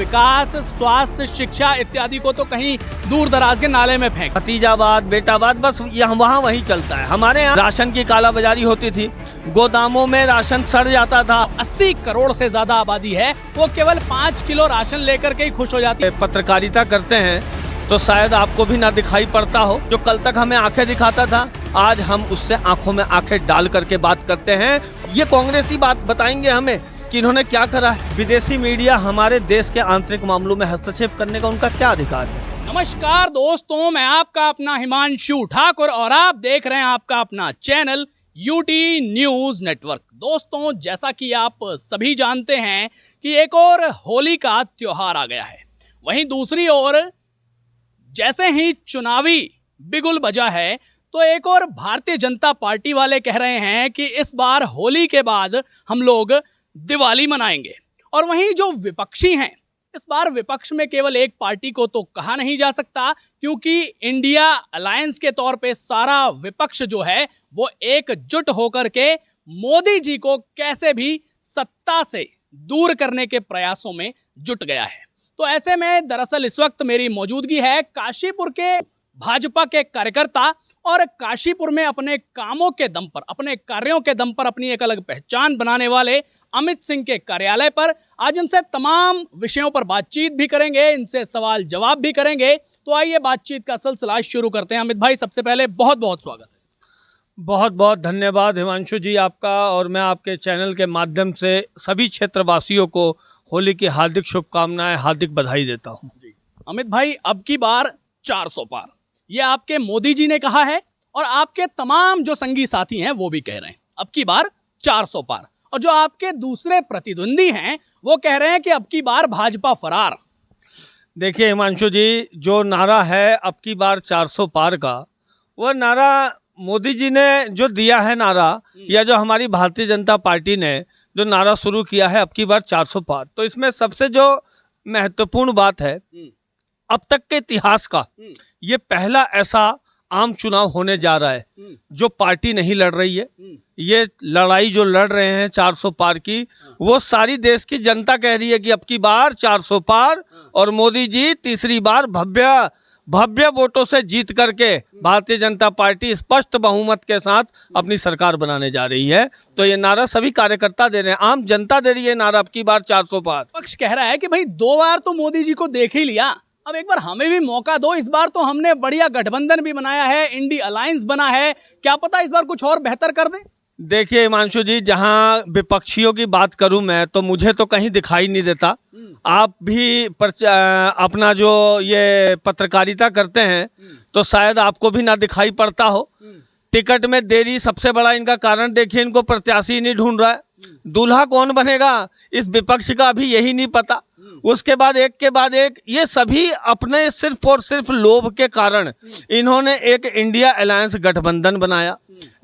विकास, स्वास्थ्य, शिक्षा इत्यादि को तो कहीं दूर दराज के नाले में फेंक। भतीजाबाद, बेटाबाद, बस यहाँ वहाँ वही चलता है। हमारे यहाँ राशन की कालाबाजारी होती थी, गोदामों में राशन सड़ जाता था। 80 करोड़ से ज्यादा आबादी है, वो केवल 5 किलो राशन लेकर के ही खुश हो जाती है। पत्रकारिता करते हैं तो शायद आपको भी ना दिखाई पड़ता हो। जो कल तक हमें आंखें दिखाता था, आज हम उससे आंखों में आंखें डाल करके बात करते हैं। ये कांग्रेसी बात बताएंगे हमें कि इन्होंने क्या करा है। विदेशी मीडिया हमारे देश के आंतरिक मामलों में हस्तक्षेप करने का उनका क्या अधिकार है। नमस्कार दोस्तों, मैं आपका अपना हिमांशु ठाकुर और आप देख रहे हैं आपका अपना चैनल यूटी न्यूज नेटवर्क। दोस्तों, जैसा कि आप सभी जानते हैं कि एक और होली का त्योहार आ गया है, वहीं दूसरी ओर जैसे ही चुनावी बिगुल बजा है तो एक और भारतीय जनता पार्टी वाले कह रहे हैं कि इस बार होली के बाद हम लोग दिवाली मनाएंगे। और वहीं जो विपक्षी हैं, इस बार विपक्ष में केवल एक पार्टी को तो कहा नहीं जा सकता, क्योंकि इंडिया अलायंस के तौर पे सारा विपक्ष जो है वो एकजुट होकर के मोदी जी को कैसे भी सत्ता से दूर करने के प्रयासों में जुट गया है। तो ऐसे में दरअसल इस वक्त मेरी मौजूदगी है काशीपुर के भाजपा के कार्यकर्ता और काशीपुर में अपने कामों के दम पर, अपने कार्यों के दम पर अपनी एक अलग पहचान बनाने वाले अमित सिंह के कार्यालय पर। आज इनसे तमाम विषयों पर बातचीत भी करेंगे, इनसे सवाल जवाब भी करेंगे। तो आइए बातचीत का सिलसिला शुरू करते हैं। अमित भाई, सबसे पहले बहुत बहुत स्वागत है। बहुत बहुत धन्यवाद हिमांशु जी आपका, और मैं आपके चैनल के माध्यम से सभी क्षेत्रवासियों को होली की हार्दिक शुभकामनाएं, हार्दिक बधाई देता हूं। अमित भाई, अब की बार 400 पार, ये आपके मोदी जी ने कहा है और आपके तमाम जो संगी साथी हैं वो भी कह रहे हैं अब की बार 400 पार। और जो आपके दूसरे प्रतिद्वंदी हैं वो कह रहे हैं कि अब की बार भाजपा फरार। देखिए हिमांशु जी, जो नारा है अब की बार 400 पार का, वह नारा मोदी जी ने जो दिया है नारा, या जो हमारी भारतीय जनता पार्टी ने जो नारा शुरू किया है अब की बार 400 पार, तो इसमें सबसे जो महत्वपूर्ण बात है, अब तक के इतिहास का ये पहला ऐसा आम चुनाव होने जा रहा है जो पार्टी नहीं लड़ रही है। ये लड़ाई जो लड़ रहे हैं 400 पार की, वो सारी देश की जनता कह रही है कि अब की बार 400 पार, और मोदी जी तीसरी बार भव्य वोटों से जीत करके भारतीय जनता पार्टी स्पष्ट बहुमत के साथ अपनी सरकार बनाने जा रही है। तो ये नारा सभी कार्यकर्ता दे रहे हैं, आम जनता दे रही है नारा अब की बार 400 पार। पक्ष कह रहा है कि भाई 2 बार तो मोदी जी को देख ही लिया, अब एक बार हमें भी मौका दो। इस बार तो हमने बढ़िया गठबंधन भी बनाया है, इंडिया अलायंस बना है, क्या पता इस बार कुछ और बेहतर कर दें। देखिए हिमांशु जी, जहां विपक्षियों की बात करूं मैं, तो मुझे तो कहीं दिखाई नहीं देता। आप भी अपना जो ये पत्रकारिता करते हैं तो शायद आपको भी ना दिखाई पड़ता हो। टिकट में देरी सबसे बड़ा इनका कारण देखिए, इनको प्रत्याशी नहीं ढूंढ रहा है। दूल्हा कौन बनेगा इस विपक्ष का भी यही नहीं पता। उसके बाद एक के बाद एक ये सभी अपने सिर्फ और सिर्फ लोभ के कारण इन्होंने एक इंडिया अलायंस गठबंधन बनाया,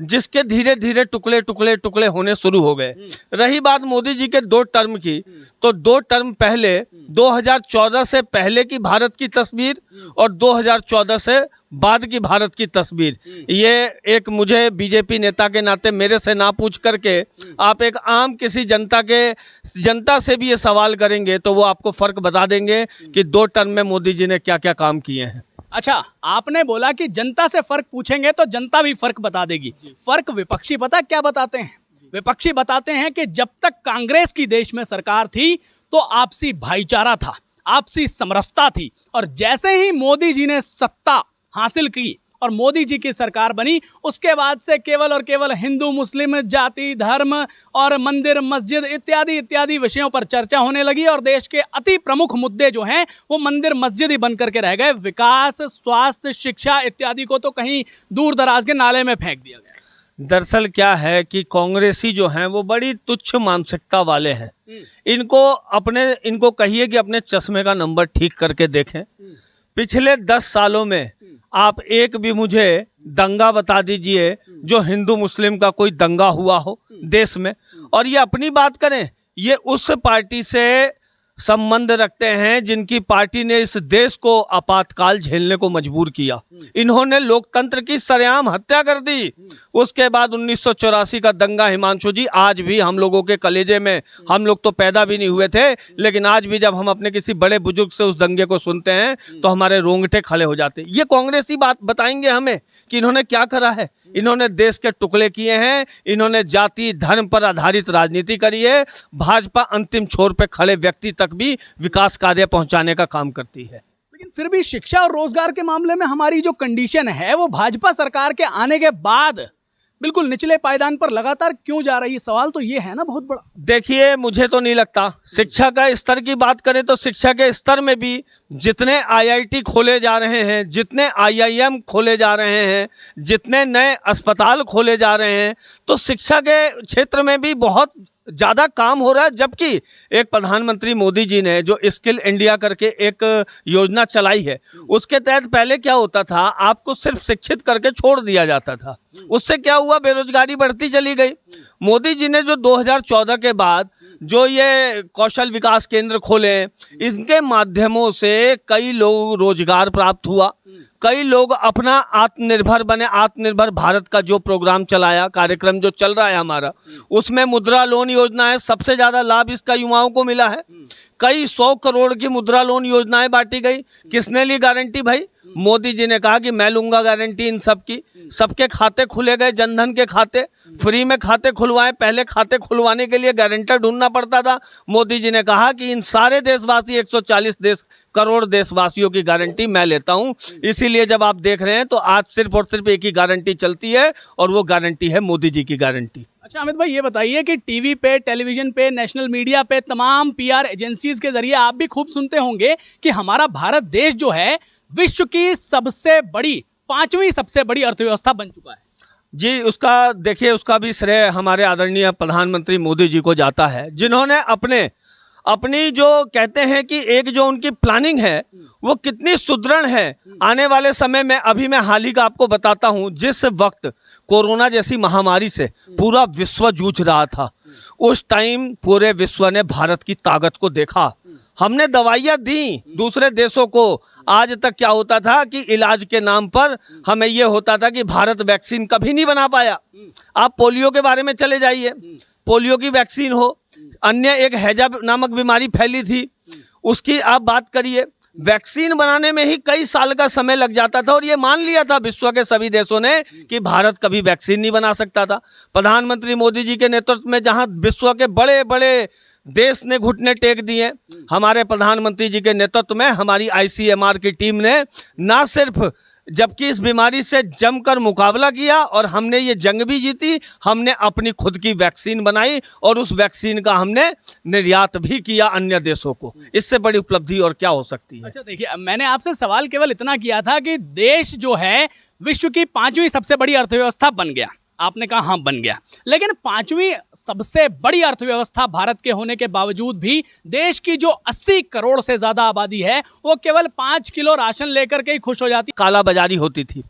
जिसके धीरे धीरे टुकड़े होने शुरू हो गए। रही बात मोदी जी के 2 टर्म की, तो 2 टर्म पहले 2014 से पहले की भारत की तस्वीर और 2014 से बाद की भारत की तस्वीर, ये एक मुझे बीजेपी नेता के नाते मेरे से ना पूछ करके आप एक आम किसी जनता से भी ये सवाल करेंगे तो वो आपको फर्क बता देंगे कि 2 टर्म में मोदी जी ने क्या क्या काम किए हैं। अच्छा, आपने बोला कि जनता से फर्क पूछेंगे तो जनता भी फर्क बता देगी। फर्क विपक्षी पता क्या बताते हैं? विपक्षी बताते हैं कि जब तक कांग्रेस की देश में सरकार थी तो आपसी भाईचारा था, आपसी समरसता थी, और जैसे ही मोदी जी ने सत्ता हासिल की और मोदी जी की सरकार बनी, उसके बाद से केवल और केवल हिंदू मुस्लिम, जाति धर्म और मंदिर मस्जिद इत्यादि इत्यादि विषयों पर चर्चा होने लगी, और देश के अति प्रमुख मुद्दे जो हैं वो मंदिर मस्जिद ही बन करके रह गए। विकास, स्वास्थ्य, शिक्षा इत्यादि को तो कहीं दूर दराज के नाले में फेंक दिया गया। दरअसल क्या है कि कांग्रेसी जो हैं वो बड़ी तुच्छ मानसिकता वाले हैं। इनको कहिए कि अपने चश्मे का नंबर ठीक करके देखें। पिछले 10 सालों में आप एक भी मुझे दंगा बता दीजिए जो हिंदू मुस्लिम का कोई दंगा हुआ हो देश में। और ये अपनी बात करें, ये उस पार्टी से संबंध रखते हैं, जिनकी पार्टी ने इस देश को आपातकाल झेलने को मजबूर किया। इन्होंने लोकतंत्र की सरेआम हत्या कर दी। उसके बाद 1984 का दंगा, हिमांशु जी, आज भी हम लोगों के कलेजे में, हम लोग तो पैदा भी नहीं हुए थे, लेकिन आज भी जब हम अपने किसी बड़े बुजुर्ग से उस दंगे को सुनते हैं तो हमारे रोंगटे खड़े हो जाते हैं। ये कांग्रेसी बात बताएंगे हमें कि इन्होंने क्या करा है। इन्होंने देश के टुकड़े किए हैं, इन्होंने जाति धर्म पर आधारित राजनीति करी है। भाजपा अंतिम छोर पे खड़े व्यक्ति तक भी विकास कार्य पहुंचाने का काम करती है। लेकिन फिर भी शिक्षा और रोजगार के मामले में हमारी जो कंडीशन है वो भाजपा सरकार के आने के बाद बिल्कुल निचले पायदान पर लगातार क्यों जा रही है? सवाल तो ये है ना बहुत बड़ा। देखिए, मुझे तो नहीं लगता। शिक्षा का स्तर की बात करें तो शिक्षा के स्तर में भी जितने आईआईटी खोले जा रहे हैं, जितने आईआईएम खोले जा रहे हैं, जितने नए अस्पताल खोले जा रहे हैं, तो शिक्षा के क्षेत्र में भी बहुत ज़्यादा काम हो रहा है। जबकि एक प्रधानमंत्री मोदी जी ने जो स्किल इंडिया करके एक योजना चलाई है, उसके तहत पहले क्या होता था, आपको सिर्फ शिक्षित करके छोड़ दिया जाता था। उससे क्या हुआ, बेरोजगारी बढ़ती चली गई। मोदी जी ने जो 2014 के बाद जो ये कौशल विकास केंद्र खोले, इनके माध्यमों से कई लोग रोजगार प्राप्त हुआ, कई लोग अपना आत्मनिर्भर बने। आत्मनिर्भर भारत का जो प्रोग्राम चलाया, कार्यक्रम जो चल रहा है हमारा, उसमें मुद्रा लोन योजना है, सबसे ज़्यादा लाभ इसका युवाओं को मिला है। कई 100 करोड़ की मुद्रा लोन योजनाएं बांटी गई। किसने ली गारंटी भाई? मोदी जी ने कहा कि मैं लूंगा गारंटी इन सब की। सबके खाते खुले गए, जनधन के खाते, फ्री में खाते खुलवाए। पहले खाते खुलवाने के लिए गारंटर ढूंढना पड़ता था। मोदी जी ने कहा कि इन सारे देशवासी, 140 करोड़ देशवासियों की गारंटी मैं लेता हूं। इसीलिए जब आप देख रहे हैं तो आज सिर्फ और सिर्फ एक ही गारंटी चलती है, और वो गारंटी है मोदी जी की गारंटी। अच्छा अमित भाई, ये बताइए कि टीवी पे, टेलीविजन पे, नेशनल मीडिया पे, तमाम पीआर एजेंसीज के जरिए आप भी खूब सुनते होंगे कि हमारा भारत देश जो है विश्व की सबसे बड़ी, 5वीं सबसे बड़ी अर्थव्यवस्था बन चुका है। जी, उसका देखिए, उसका भी श्रेय हमारे आदरणीय प्रधानमंत्री मोदी जी को जाता है, जिन्होंने अपनी जो कहते हैं कि एक जो उनकी प्लानिंग है वो कितनी सुदृढ़ है। आने वाले समय में, अभी मैं हाल ही का आपको बताता हूं, जिस वक्त कोरोना जैसी महामारी से पूरा विश्व जूझ रहा था, उस टाइम पूरे विश्व ने भारत की ताकत को देखा। हमने दवाइयाँ दी दूसरे देशों को। आज तक क्या होता था कि इलाज के नाम पर हमें ये होता था कि भारत वैक्सीन कभी नहीं बना पाया। आप पोलियो के बारे में चले जाइए, पोलियो की वैक्सीन हो, अन्य एक हैजा नामक बीमारी फैली थी, उसकी आप बात करिए। वैक्सीन बनाने में ही कई साल का समय लग जाता था, और ये मान लिया था विश्व के सभी देशों ने कि भारत कभी वैक्सीन नहीं बना सकता था। प्रधानमंत्री मोदी जी के नेतृत्व में जहां विश्व के बड़े बड़े देश ने घुटने टेक दिए, हमारे प्रधानमंत्री जी के नेतृत्व में हमारी आईसीएमआर की टीम ने ना सिर्फ जबकि इस बीमारी से जमकर मुकाबला किया और हमने ये जंग भी जीती, हमने अपनी खुद की वैक्सीन बनाई और उस वैक्सीन का हमने निर्यात भी किया अन्य देशों को। इससे बड़ी उपलब्धि और क्या हो सकती है? अच्छा देखिए, मैंने आपसे सवाल केवल इतना किया था कि देश जो है विश्व की 5वीं सबसे बड़ी अर्थव्यवस्था बन गया। आपने कहा हाँ बन गया, लेकिन 5वीं सबसे बड़ी अर्थव्यवस्था भारत के होने के बावजूद भी देश की जो 80 करोड़ से ज्यादा आबादी है वो केवल 5 किलो राशन लेकर के ही खुश हो जाती। कालाबाजारी होती थी,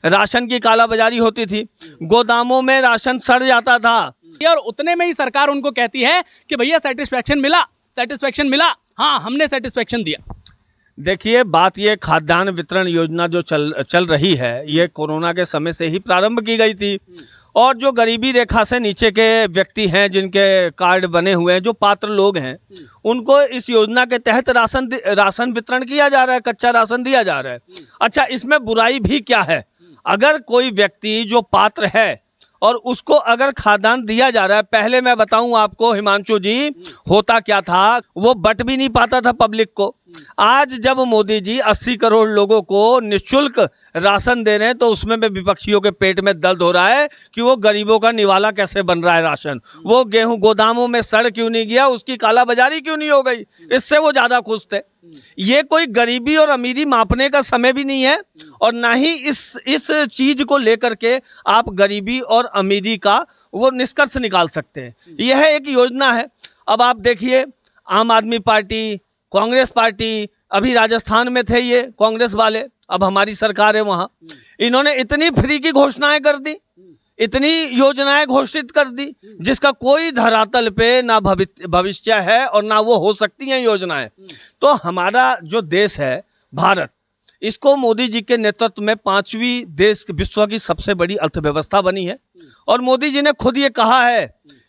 राशन की कालाबाजारी होती थी, गोदामों में राशन सड़ जाता था, और उतने में ही सरकार उनको कहती है कि भैया सेटिस्फैक्शन मिला। हाँ, हमने सेटिस्फैक्शन दिया। देखिए, बात ये खाद्यान्न वितरण योजना जो चल रही है, ये कोरोना के समय से ही प्रारंभ की गई थी, और जो गरीबी रेखा से नीचे के व्यक्ति हैं, जिनके कार्ड बने हुए हैं, जो पात्र लोग हैं, उनको इस योजना के तहत राशन वितरण किया जा रहा है, कच्चा राशन दिया जा रहा है। अच्छा, इसमें बुराई भी क्या है? अगर कोई व्यक्ति जो पात्र है और उसको अगर खाद्यान्न दिया जा रहा है, पहले मैं बताऊं आपको हिमांशु जी, होता क्या था, वो बट भी नहीं पाता था पब्लिक को। आज जब मोदी जी 80 करोड़ लोगों को निःशुल्क राशन दे रहे हैं, तो उसमें भी विपक्षियों के पेट में दर्द हो रहा है कि वो गरीबों का निवाला कैसे बन रहा है राशन, वो गेहूं गोदामों में सड़ क्यों नहीं गया, उसकी कालाबाजारी क्यों नहीं हो गई, इससे वो ज़्यादा खुश थे। ये कोई गरीबी और अमीरी मापने का समय भी नहीं है, और ना ही इस चीज़ को लेकर के आप गरीबी और अमीरी का वो निष्कर्ष निकाल सकते हैं। यह एक योजना है। अब आप देखिए, आम आदमी पार्टी, कांग्रेस पार्टी, अभी राजस्थान में थे ये कांग्रेस वाले, अब हमारी सरकार है वहाँ, इन्होंने इतनी फ्री की घोषणाएं कर दी, इतनी योजनाएं घोषित कर दी जिसका कोई धरातल पे ना भविष्य है और ना वो हो सकती हैं योजनाएं। तो हमारा जो देश है भारत, इसको मोदी जी के नेतृत्व में 5वीं देश विश्व की सबसे बड़ी अर्थव्यवस्था बनी है। और मोदी जी ने खुद ये कहा है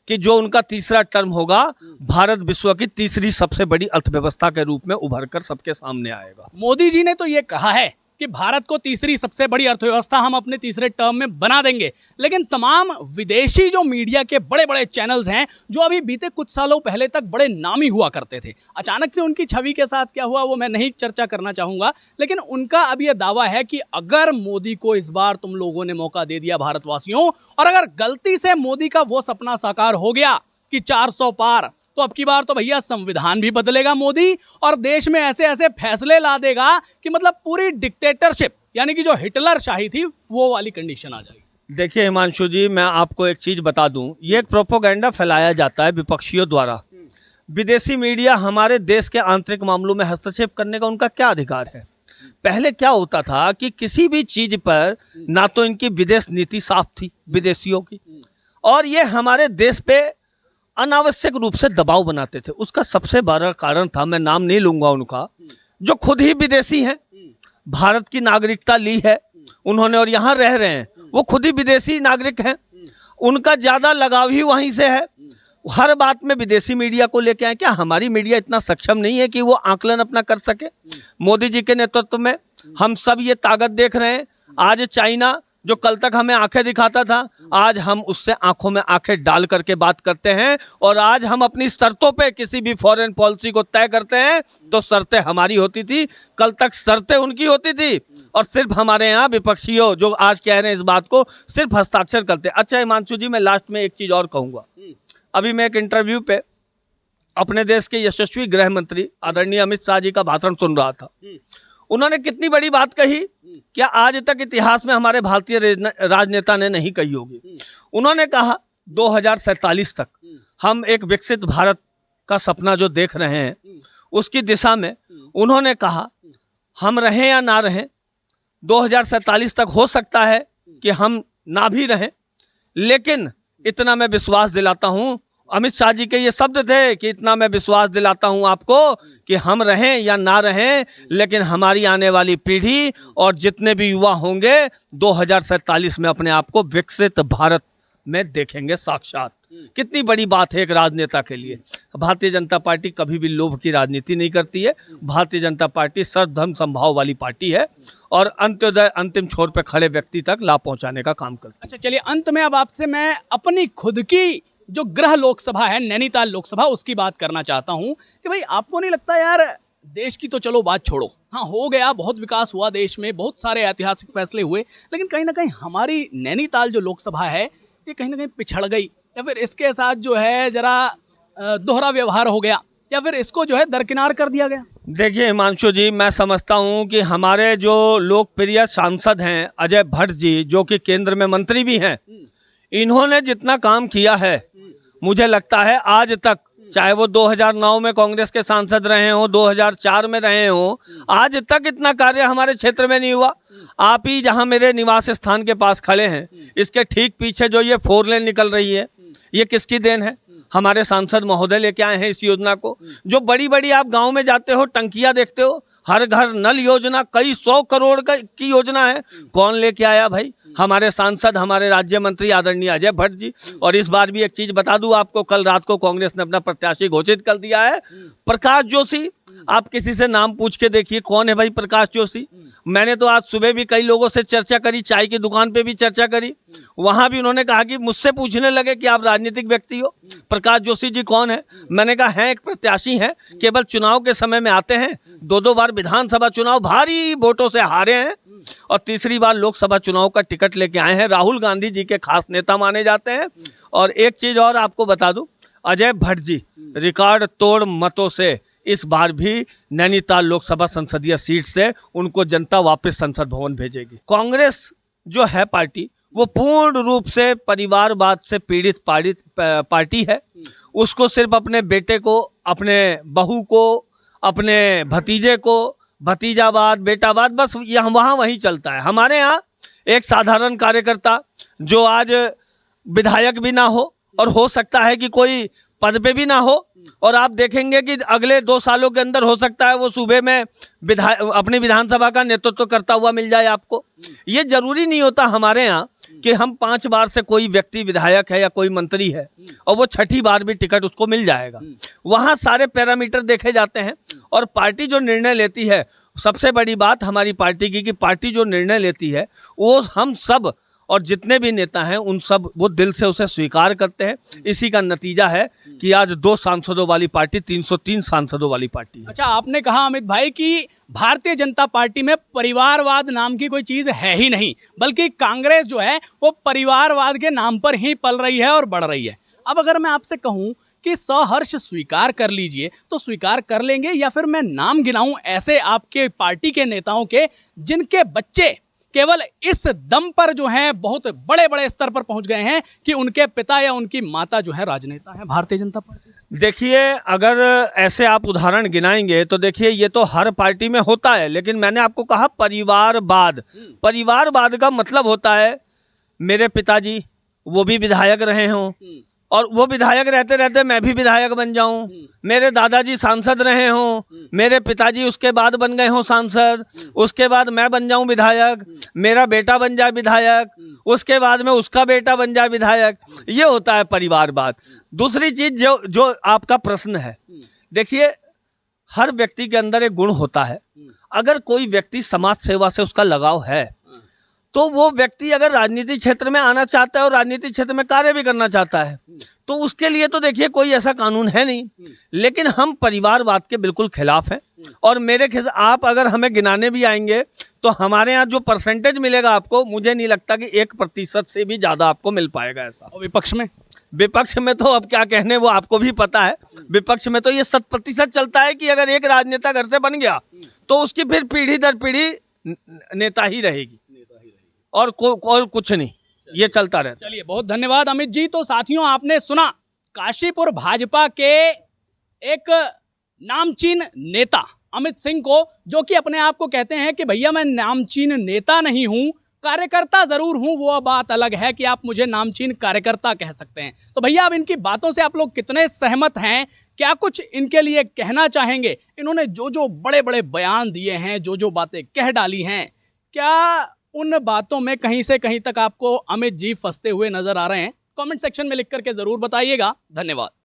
कि जो उनका तीसरा टर्म होगा, भारत विश्व की तीसरी सबसे बड़ी अर्थव्यवस्था के रूप में उभर कर सबके सामने आएगा। मोदी जी ने तो ये कहा है कि भारत को तीसरी सबसे बड़ी अर्थव्यवस्था हम अपने तीसरे टर्म में बना देंगे, लेकिन तमाम विदेशी जो मीडिया के बड़े बड़े चैनल्स हैं, जो अभी बीते कुछ सालों पहले तक बड़े नामी हुआ करते थे, अचानक से उनकी छवि के साथ क्या हुआ वो मैं नहीं चर्चा करना चाहूँगा, लेकिन उनका अब ये दावा है कि अगर मोदी को इस बार तुम लोगों ने मौका दे दिया भारतवासियों, और अगर गलती से मोदी का वो सपना साकार हो गया कि 400 पार, तो अब की बार तो भैया संविधान भी बदलेगा मोदी और देश में ऐसे ऐसे फैसले ला देगा कि मतलब पूरी डिक्टेटरशिप, यानी कि जो हिटलर शाही थी वो वाली कंडीशन आ जाएगी। देखिए हिमांशु जी, मैं आपको एक चीज़ बता दूं, ये एक प्रोपोगेंडा फैलाया जाता है विपक्षियों द्वारा। विदेशी मीडिया हमारे देश के आंतरिक मामलों में हस्तक्षेप करने का उनका क्या अधिकार है? पहले क्या होता था कि किसी भी चीज़ पर ना तो इनकी विदेश नीति साफ थी विदेशियों की, और ये हमारे देश पे अनावश्यक रूप से दबाव बनाते थे। उसका सबसे बड़ा कारण था, मैं नाम नहीं लूंगा उनका, जो खुद ही विदेशी हैं, भारत की नागरिकता ली है उन्होंने और यहाँ रह रहे हैं, वो खुद ही विदेशी नागरिक हैं, उनका ज़्यादा लगाव ही वहीं से है। हर बात में विदेशी मीडिया को लेके आए। क्या हमारी मीडिया इतना सक्षम नहीं है कि वो आकलन अपना कर सके? मोदी जी के नेतृत्व में हम सब ये ताकत देख रहे हैं। आज चाइना जो कल तक हमें आंखें दिखाता था, आज हम उससे आंखों में आंखें डाल करके बात करते हैं, और आज हम अपनी शर्तों पे किसी भी फॉरेन पॉलिसी को तय करते हैं तो शर्तें हमारी होती थी, कल तक शर्तें उनकी होती थी, और सिर्फ हमारे यहाँ विपक्षियों जो आज कह रहे हैं इस बात को सिर्फ हस्ताक्षर करते हैं। अच्छा हिमांशु जी, मैं लास्ट में एक चीज़ और कहूँगा। अभी मैं एक इंटरव्यू पे अपने देश के यशस्वी गृह मंत्री आदरणीय अमित शाह जी का भाषण सुन रहा था। उन्होंने कितनी बड़ी बात कही, क्या आज तक इतिहास में हमारे भारतीय राजनेता ने नहीं कही होगी। उन्होंने कहा 2047 तक हम एक विकसित भारत का सपना जो देख रहे हैं उसकी दिशा में, उन्होंने कहा हम रहें या ना रहें, 2047 तक हो सकता है कि हम ना भी रहें, लेकिन इतना मैं विश्वास दिलाता हूं, अमित शाह जी के ये शब्द थे कि इतना मैं विश्वास दिलाता हूं आपको कि हम रहें या ना रहें, लेकिन हमारी आने वाली पीढ़ी और जितने भी युवा होंगे 2047 में अपने आप को विकसित भारत में देखेंगे साक्षात। कितनी बड़ी बात है एक राजनेता के लिए। भारतीय जनता पार्टी कभी भी लोभ की राजनीति नहीं करती है। भारतीय जनता पार्टी सर्वधर्म समभाव वाली पार्टी है और अंत्योदय अंतिम छोर पर खड़े व्यक्ति तक लाभ पहुंचाने का काम करती है। अच्छा चलिए, अंत में अब आपसे मैं अपनी खुद की जो गृह लोकसभा है, नैनीताल लोकसभा, उसकी बात करना चाहता हूं कि भाई आपको नहीं लगता यार, देश की तो चलो बात छोड़ो, हाँ हो गया, बहुत विकास हुआ देश में, बहुत सारे ऐतिहासिक फैसले हुए, लेकिन कहीं ना कहीं हमारी नैनीताल जो लोकसभा है ये कहीं ना कहीं पिछड़ गई, या फिर इसके साथ जो है जरा दोहरा व्यवहार हो गया, या फिर इसको जो है दरकिनार कर दिया गया। देखिए हिमांशु जी, मैं समझता हूं कि हमारे जो लोकप्रिय सांसद हैं अजय भट्ट जी, जो कि केंद्र में मंत्री भी हैं, इन्होंने जितना काम किया है, मुझे लगता है आज तक, चाहे वो 2009 में कांग्रेस के सांसद रहे हों, 2004 में रहे हों, आज तक इतना कार्य हमारे क्षेत्र में नहीं हुआ। आप ही जहां मेरे निवास स्थान के पास खड़े हैं, इसके ठीक पीछे जो ये 4 लेन निकल रही है, ये किसकी देन है? हमारे सांसद महोदय लेके आए हैं इस योजना को। जो बड़ी बड़ी आप गांव में जाते हो, टंकियां देखते हो, हर घर नल योजना, कई 100 करोड़ की योजना है, कौन लेके आया भाई? हमारे सांसद, हमारे राज्य मंत्री आदरणीय अजय भट्ट जी। और इस बार भी एक चीज बता दूं आपको, कल रात को कांग्रेस ने अपना प्रत्याशी घोषित कर दिया है, प्रकाश जोशी। आप किसी से नाम पूछ के देखिए कौन है भाई प्रकाश जोशी। मैंने तो आज सुबह भी कई लोगों से चर्चा करी, चाय की दुकान पे भी चर्चा करी, वहां भी उन्होंने कहा कि मुझसे पूछने लगे कि आप राजनीतिक व्यक्ति हो, प्रकाश जोशी जी कौन है? मैंने कहा है एक प्रत्याशी हैं, केवल चुनाव के समय में आते हैं, 2-2 बार विधानसभा चुनाव भारी वोटों से हारे हैं और तीसरी बार लोकसभा चुनाव का टिकट लेके आए हैं, राहुल गांधी जी के खास नेता माने जाते हैं। और एक चीज और आपको बता दूं, अजय भट्ट जी रिकॉर्ड तोड़ मतों से इस बार भी नैनीताल लोकसभा संसदीय सीट से उनको जनता वापस संसद भवन भेजेगी। कांग्रेस जो है पार्टी, वो पूर्ण रूप से परिवारवाद से पीड़ित पार्टी है। उसको सिर्फ अपने बेटे को, अपने बहू को, अपने भतीजे को, भतीजावाद, बेटावाद, बस यहाँ वहाँ वही चलता है। हमारे यहाँ एक साधारण कार्यकर्ता जो आज विधायक भी ना हो सकता है कि कोई पद पे भी ना हो, और आप देखेंगे कि अगले 2 सालों के अंदर हो सकता है वो सूबे में अपनी विधानसभा का नेतृत्व करता हुआ मिल जाए आपको। ये जरूरी नहीं होता हमारे यहाँ कि हम 5 बार से कोई व्यक्ति विधायक है या कोई मंत्री है और वो 6ठी बार भी टिकट उसको मिल जाएगा। वहाँ सारे पैरामीटर देखे जाते हैं और पार्टी जो निर्णय लेती है, सबसे बड़ी बात हमारी पार्टी की कि पार्टी जो निर्णय लेती है वो हम सब और जितने भी नेता हैं उन सब वो दिल से उसे स्वीकार करते हैं। इसी का नतीजा है कि आज 2 सांसदों वाली पार्टी 303 सांसदों वाली पार्टी है। अच्छा, आपने कहा अमित भाई कि भारतीय जनता पार्टी में परिवारवाद नाम की कोई चीज है ही नहीं, बल्कि कांग्रेस जो है वो परिवारवाद के नाम पर ही पल रही है और बढ़ रही है। अब अगर मैं आपसे कहूं कि सहर्ष स्वीकार कर लीजिए तो स्वीकार कर लेंगे, या फिर मैं नाम गिनाऊं ऐसे आपके पार्टी के नेताओं के जिनके बच्चे केवल इस दम पर जो है बहुत बड़े बड़े स्तर पर पहुंच गए हैं कि उनके पिता या उनकी माता जो है राजनेता है भारतीय जनता पार्टी? देखिए, अगर ऐसे आप उदाहरण गिनाएंगे तो देखिए ये तो हर पार्टी में होता है, लेकिन मैंने आपको कहा परिवारवाद। परिवारवाद का मतलब होता है मेरे पिताजी वो भी विधायक रहे हों और वो विधायक रहते रहते मैं भी विधायक बन जाऊं, मेरे दादाजी सांसद रहे हों, मेरे पिताजी उसके बाद बन गए हों सांसद, उसके बाद मैं बन जाऊं विधायक, मेरा बेटा बन जाए विधायक, उसके बाद में उसका बेटा बन जाए विधायक। ये होता है परिवारवाद। दूसरी चीज जो आपका प्रश्न है, देखिए हर व्यक्ति के अंदर एक गुण होता है। अगर कोई व्यक्ति समाज सेवा से उसका लगाव है तो वो व्यक्ति अगर राजनीतिक क्षेत्र में आना चाहता है और राजनीतिक क्षेत्र में कार्य भी करना चाहता है तो उसके लिए तो देखिए कोई ऐसा कानून है नहीं, लेकिन हम परिवारवाद के बिल्कुल खिलाफ हैं। और मेरे आप अगर हमें गिनाने भी आएंगे तो हमारे यहाँ जो परसेंटेज मिलेगा आपको, मुझे नहीं लगता कि 1% से भी ज़्यादा आपको मिल पाएगा ऐसा। और विपक्ष में तो अब क्या कहने, वो आपको भी पता है। विपक्ष में तो ये 100% चलता है कि अगर एक राजनेता घर से बन गया तो उसकी फिर पीढ़ी दर पीढ़ी नेता ही रहेगी और कुछ नहीं, ये चलता रहता। चलिए, बहुत धन्यवाद अमित जी। तो साथियों, आपने सुना काशीपुर भाजपा के एक नामचीन नेता अमित सिंह को, जो कि अपने आप को कहते हैं कि भैया मैं नामचीन नेता नहीं हूं, कार्यकर्ता जरूर हूं। वो बात अलग है कि आप मुझे नामचीन कार्यकर्ता कह सकते हैं। तो भैया, अब इनकी बातों से आप लोग कितने सहमत हैं? क्या कुछ इनके लिए कहना चाहेंगे? इन्होंने जो जो बड़े बड़े बयान दिए हैं, जो जो बातें कह डाली हैं, क्या उन बातों में कहीं से कहीं तक आपको अमित जी फंसते हुए नजर आ रहे हैं? कमेंट सेक्शन में लिख करके जरूर बताइएगा। धन्यवाद।